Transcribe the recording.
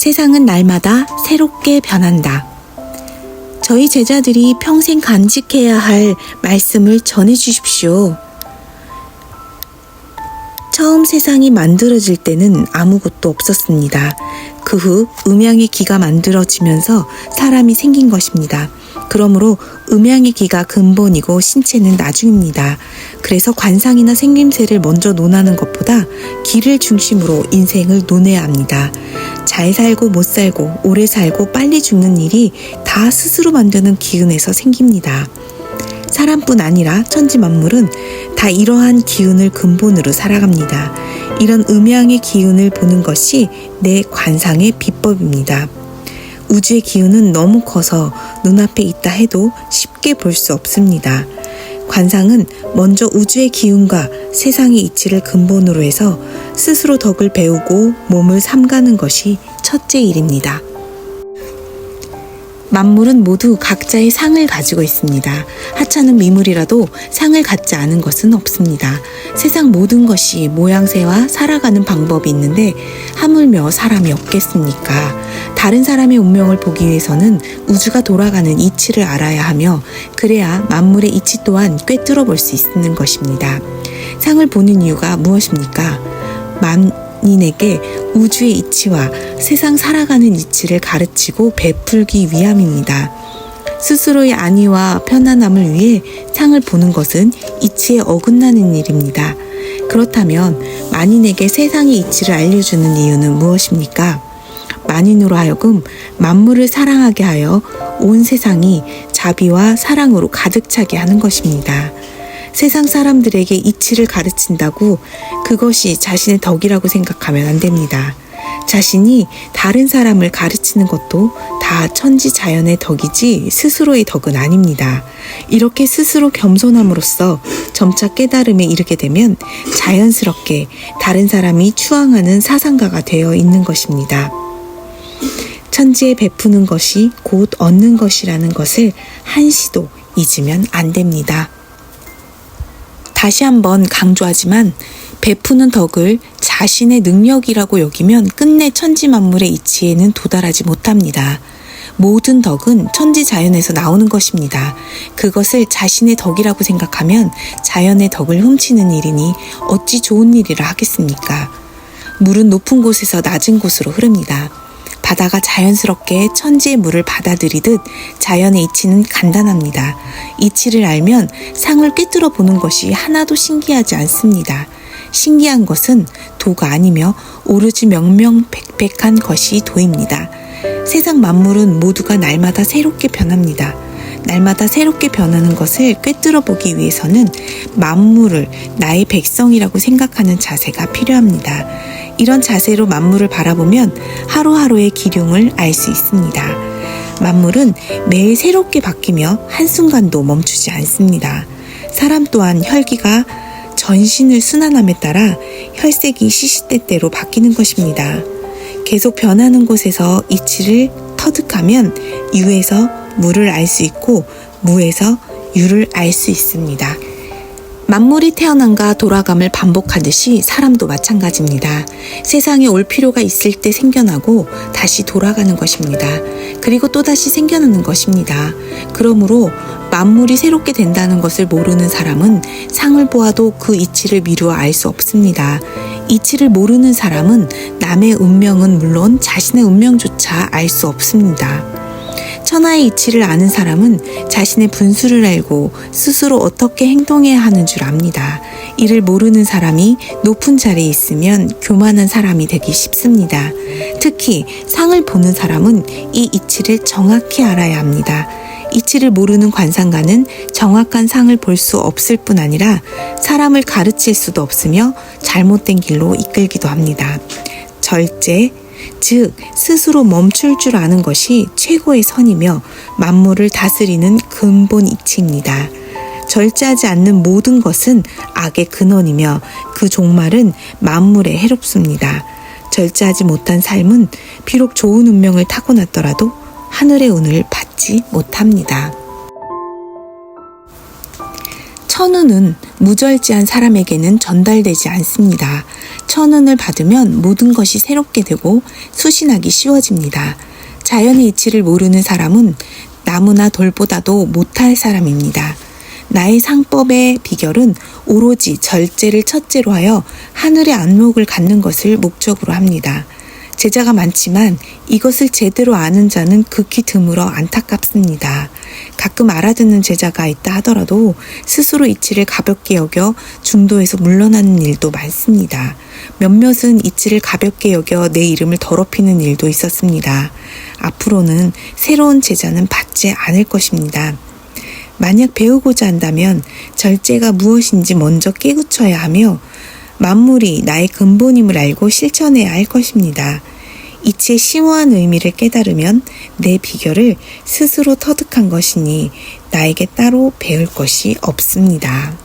세상은 날마다 새롭게 변한다. 저희 제자들이 평생 간직해야 할 말씀을 전해주십시오. 처음 세상이 만들어질 때는 아무것도 없었습니다. 그 후 음양의 기가 만들어지면서 사람이 생긴 것입니다. 그러므로 음양의 기가 근본이고 신체는 나중입니다. 그래서 관상이나 생김새를 먼저 논하는 것보다 기를 중심으로 인생을 논해야 합니다. 잘 살고 못 살고 오래 살고 빨리 죽는 일이 다 스스로 만드는 기운에서 생깁니다. 사람뿐 아니라 천지 만물은 다 이러한 기운을 근본으로 살아갑니다. 이런 음양의 기운을 보는 것이 내 관상의 비법입니다. 우주의 기운은 너무 커서 눈앞에 있다 해도 쉽게 볼 수 없습니다. 관상은 먼저 우주의 기운과 세상의 이치를 근본으로 해서 스스로 덕을 배우고 몸을 삼가는 것이 첫째 일입니다. 만물은 모두 각자의 상을 가지고 있습니다. 하찮은 미물이라도 상을 갖지 않은 것은 없습니다. 세상 모든 것이 모양새와 살아가는 방법이 있는데 하물며 사람이 없겠습니까? 다른 사람의 운명을 보기 위해서는 우주가 돌아가는 이치를 알아야 하며 그래야 만물의 이치 또한 꿰뚫어 볼 수 있는 것입니다. 상을 보는 이유가 무엇입니까? 만인에게 우주의 이치와 세상 살아가는 이치를 가르치고 베풀기 위함입니다. 스스로의 안위와 편안함을 위해 상을 보는 것은 이치에 어긋나는 일입니다. 그렇다면 만인에게 세상의 이치를 알려주는 이유는 무엇입니까? 만인으로 하여금 만물을 사랑하게 하여 온 세상이 자비와 사랑으로 가득 차게 하는 것입니다. 세상 사람들에게 이치를 가르친다고 그것이 자신의 덕이라고 생각하면 안 됩니다. 자신이 다른 사람을 가르치는 것도 다 천지자연의 덕이지 스스로의 덕은 아닙니다. 이렇게 스스로 겸손함으로써 점차 깨달음에 이르게 되면 자연스럽게 다른 사람이 추앙하는 사상가가 되어 있는 것입니다. 천지에 베푸는 것이 곧 얻는 것이라는 것을 한시도 잊으면 안 됩니다. 다시 한번 강조하지만 베푸는 덕을 자신의 능력이라고 여기면 끝내 천지만물의 이치에는 도달하지 못합니다. 모든 덕은 천지자연에서 나오는 것입니다. 그것을 자신의 덕이라고 생각하면 자연의 덕을 훔치는 일이니 어찌 좋은 일이라 하겠습니까? 물은 높은 곳에서 낮은 곳으로 흐릅니다. 바다가 자연스럽게 천지의 물을 받아들이듯 자연의 이치는 간단합니다. 이치를 알면 상을 꿰뚫어 보는 것이 하나도 신기하지 않습니다. 신기한 것은 도가 아니며 오로지 명명백백한 것이 도입니다. 세상 만물은 모두가 날마다 새롭게 변합니다. 날마다 새롭게 변하는 것을 꿰뚫어 보기 위해서는 만물을 나의 백성이라고 생각하는 자세가 필요합니다. 이런 자세로 만물을 바라보면 하루하루의 기륭을 알 수 있습니다. 만물은 매일 새롭게 바뀌며 한순간도 멈추지 않습니다. 사람 또한 혈기가 전신을 순환함에 따라 혈색이 시시때때로 바뀌는 것입니다. 계속 변하는 곳에서 이치를 터득하면 유에서 무를 알 수 있고 무에서 유를 알 수 있습니다. 만물이 태어남과 돌아감을 반복하듯이 사람도 마찬가지입니다. 세상에 올 필요가 있을 때 생겨나고 다시 돌아가는 것입니다. 그리고 또다시 생겨나는 것입니다. 그러므로 만물이 새롭게 된다는 것을 모르는 사람은 상을 보아도 그 이치를 미루어 알 수 없습니다. 이치를 모르는 사람은 남의 운명은 물론 자신의 운명조차 알 수 없습니다. 천하의 이치를 아는 사람은 자신의 분수를 알고 스스로 어떻게 행동해야 하는 줄 압니다. 이를 모르는 사람이 높은 자리에 있으면 교만한 사람이 되기 쉽습니다. 특히 상을 보는 사람은 이 이치를 정확히 알아야 합니다. 이치를 모르는 관상가는 정확한 상을 볼 수 없을 뿐 아니라 사람을 가르칠 수도 없으며 잘못된 길로 이끌기도 합니다. 절제, 즉 스스로 멈출 줄 아는 것이 최고의 선이며 만물을 다스리는 근본 이치입니다. 절제하지 않는 모든 것은 악의 근원이며 그 종말은 만물에 해롭습니다. 절제하지 못한 삶은 비록 좋은 운명을 타고났더라도 하늘의 운을 받지 못합니다. 천운은 무절제한 사람에게는 전달되지 않습니다. 1,000원을 받으면 모든 것이 새롭게 되고 수신하기 쉬워집니다. 자연의 이치를 모르는 사람은 나무나 돌보다도 못할 사람입니다. 나의 상법의 비결은 오로지 절제를 첫째로 하여 하늘의 안목을 갖는 것을 목적으로 합니다. 제자가 많지만 이것을 제대로 아는 자는 극히 드물어 안타깝습니다. 가끔 알아듣는 제자가 있다 하더라도 스스로 이치를 가볍게 여겨 중도에서 물러나는 일도 많습니다. 몇몇은 이치를 가볍게 여겨 내 이름을 더럽히는 일도 있었습니다. 앞으로는 새로운 제자는 받지 않을 것입니다. 만약 배우고자 한다면 절제가 무엇인지 먼저 깨우쳐야 하며 만물이 나의 근본임을 알고 실천해야 할 것입니다. 이치의 심오한 의미를 깨달으면 내 비결을 스스로 터득한 것이니 나에게 따로 배울 것이 없습니다.